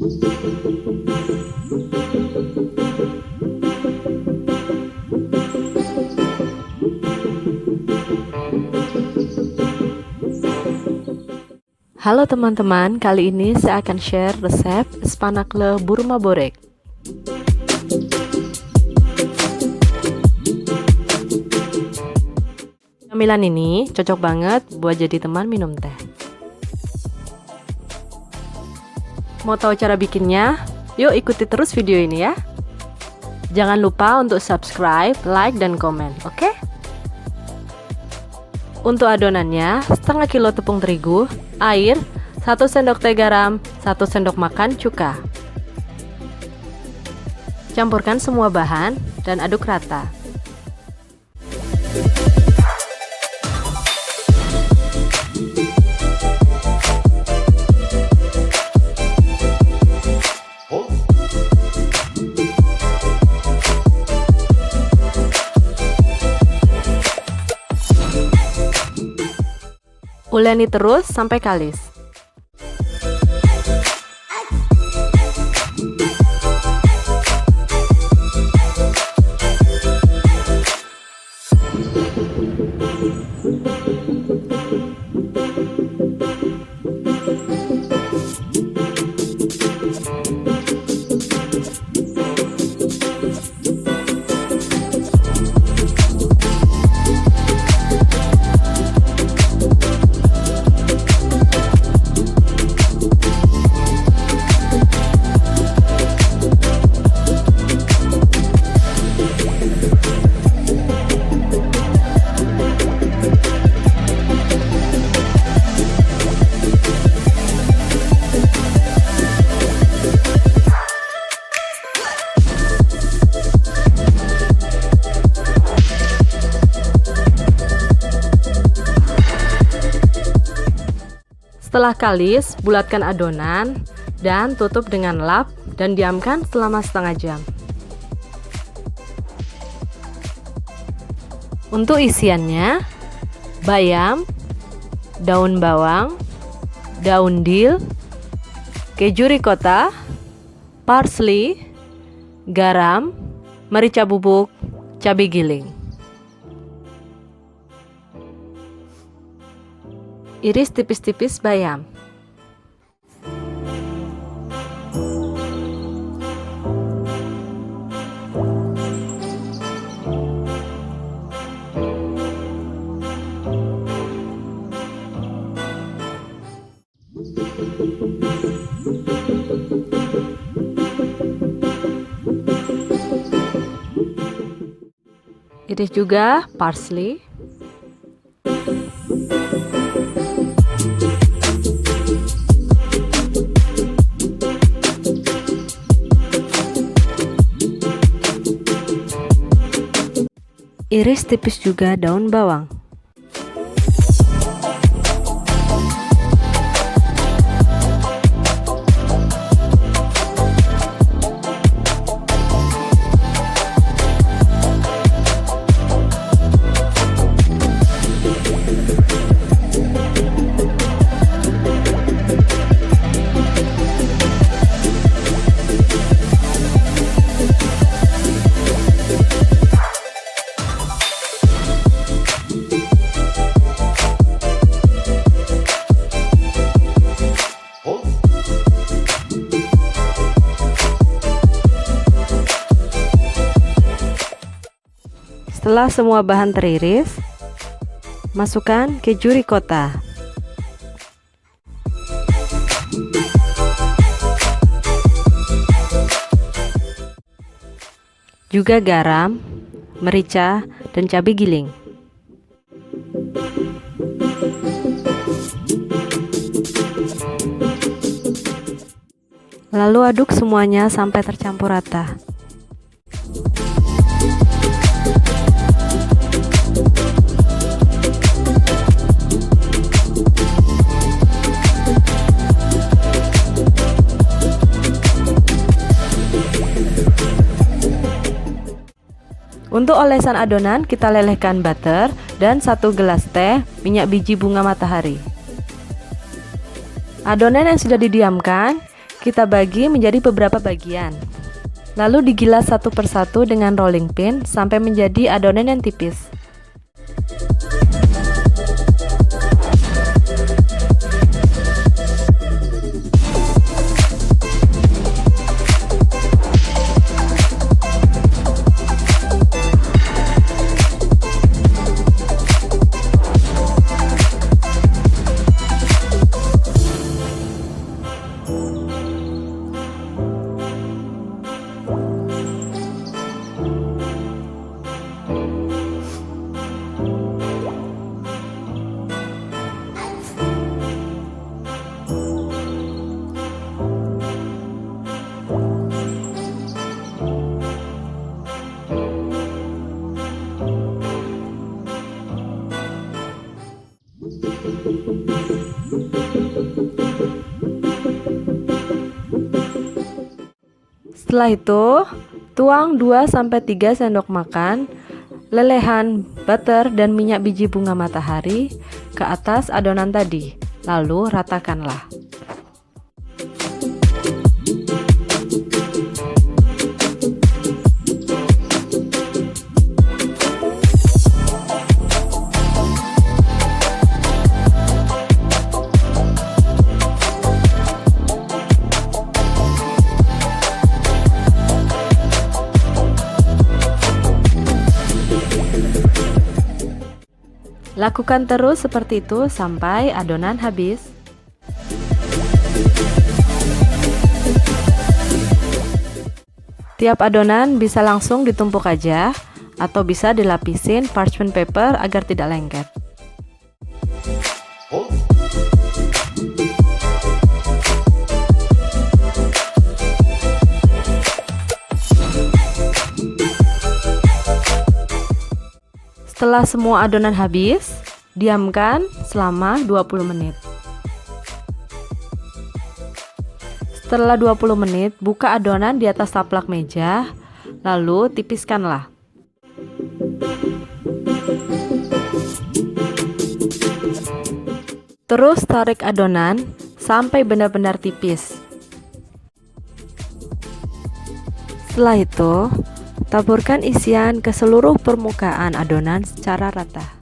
Halo teman-teman, kali ini saya akan share resep spanakle burma borek. Camilan ini cocok banget buat jadi teman minum teh. Mau tahu cara bikinnya? Yuk ikuti terus video ini ya. Jangan lupa untuk subscribe, like, dan komen, oke? Untuk adonannya, setengah kilo tepung terigu, air, 1 sendok teh garam, 1 sendok makan cuka. Campurkan semua bahan dan aduk rata. Uleni terus sampai kalis. Setelah kalis, bulatkan adonan dan tutup dengan lap dan diamkan selama setengah jam. Untuk isiannya, bayam, daun bawang, daun dill, keju ricotta, parsley, garam, merica bubuk, cabai giling. Iris tipis-tipis bayam. Iris juga parsley. Iris tipis juga daun bawang. Setelah semua bahan teriris, masukkan keju ricotta. Juga garam, merica, dan cabai giling. Lalu aduk semuanya sampai tercampur rata. Untuk olesan adonan, kita lelehkan butter dan 1 gelas teh minyak biji bunga matahari. Adonan yang sudah didiamkan Kita bagi menjadi beberapa bagian. Lalu digilas satu persatu dengan rolling pin sampai menjadi adonan yang tipis. Setelah itu, tuang 2-3 sendok makan lelehan butter dan minyak biji bunga matahari ke atas adonan tadi, lalu ratakanlah. Lakukan terus seperti itu sampai adonan habis. Tiap adonan bisa langsung ditumpuk aja atau bisa dilapisin parchment paper agar tidak lengket. Setelah semua adonan habis, diamkan selama 20 menit. Setelah 20 menit, buka adonan di atas taplak meja, lalu tipiskanlah. Terus tarik adonan sampai benar-benar tipis. Setelah itu, taburkan isian ke seluruh permukaan adonan secara rata.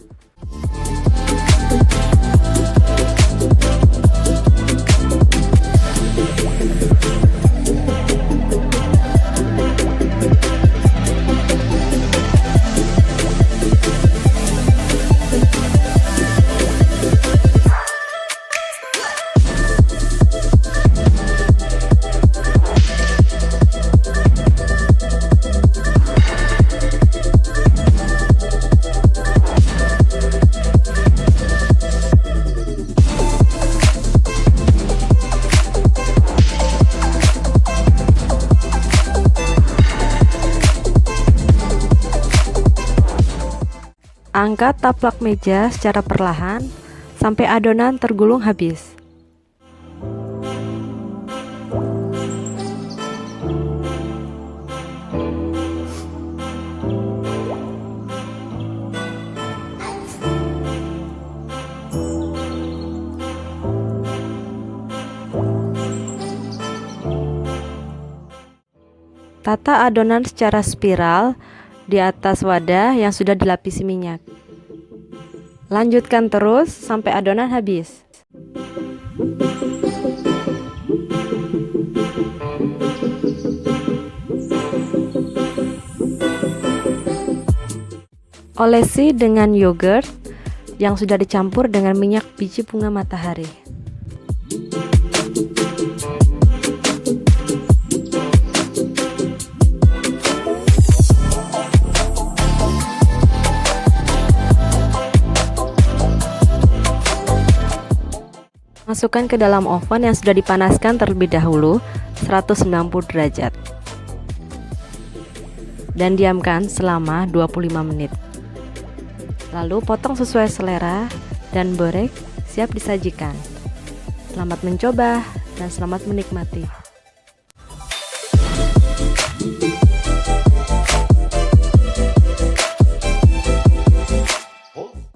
Angkat taplak meja secara perlahan sampai adonan tergulung habis. Tata adonan secara spiral di atas wadah yang sudah dilapisi minyak. Lanjutkan terus sampai adonan habis. Olesi dengan yogurt yang sudah dicampur dengan minyak biji bunga matahari. Masukkan ke dalam oven yang sudah dipanaskan terlebih dahulu 190 derajat dan diamkan selama 25 menit. Lalu potong sesuai selera dan borek siap disajikan. Selamat mencoba dan selamat menikmati.